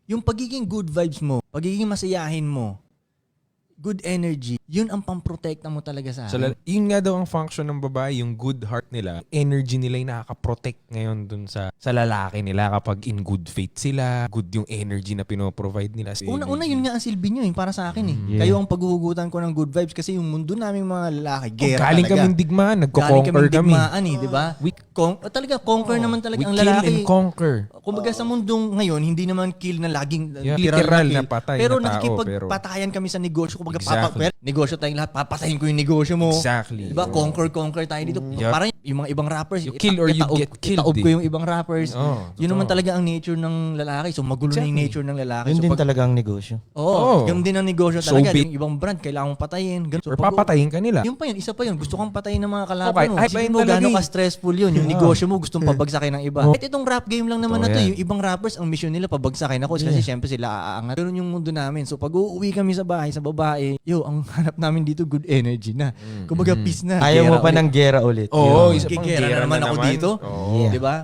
Yung pagiging good vibes mo, pagiging masayahin mo, good energy, yun ang pamprotekta mo talaga sa akin. Yun nga daw ang function ng babae, yung good heart nila. Energy nila yung nakaka-protect ngayon dun sa lalaki nila kapag in good faith sila. Good yung energy na pinoprovide nila. Una yun nga ang silbi nyo para sa akin eh. Yeah. Kayo ang paghuhugutan ko ng good vibes kasi yung mundo namin mga lalaki, gera Galing talaga. kaming digmaan, Galing nagko-conquer kaming kami. digmaan eh, di ba? Talaga, conquer naman talaga We ang kill lalaki. and conquer. Kumbaga sa mundong ngayon, hindi naman kill na laging Literal kill. na patay pero na tao. nakikipagpatayan kami sa negosyo. Kumbaga, Exactly. negosyo tayong lahat, papatayin ko yung negosyo mo. Exactly. Diba? Conquer tayo dito. Yup. Parang yung mga ibang rappers, You kill or you get killed, itaob ko eh. yung ibang rappers. Oo, Yun naman totoo. talaga ang nature ng lalaki. So magulo na yung Exactly. nature ng lalaki. Yun So, din pag- talaga ang negosyo. Oo, yun din ang negosyo So talaga. be- Yung ibang brand, kailangan mong patayin. Ganun. So, Or papatayin ka nila. Yun pa yun, isa pa yun. Gusto kang patayin ng mga kalaban Okay, mo. ay, Isipin ayun mo talaga gano'n eh. ka-stressful yun. Yung negosyo mo, gustong pabagsakin ng iba. Oh. Kahit itong rap game lang naman Oh, na to. yan. Yung ibang rappers, ang mission nila, pabagsakin ako. Kasi syempre sila aangat. Pero yung mundo namin. So pag uuwi kami sa bahay, sa babae, ang hanap namin dito, good energy na. Kumbaga, peace na. Ayaw mo Gera pa ulit. ng gera ulit. Oo, Yun. isa pang Gigera gera na naman ako dito. Oo. Yeah. Di ba?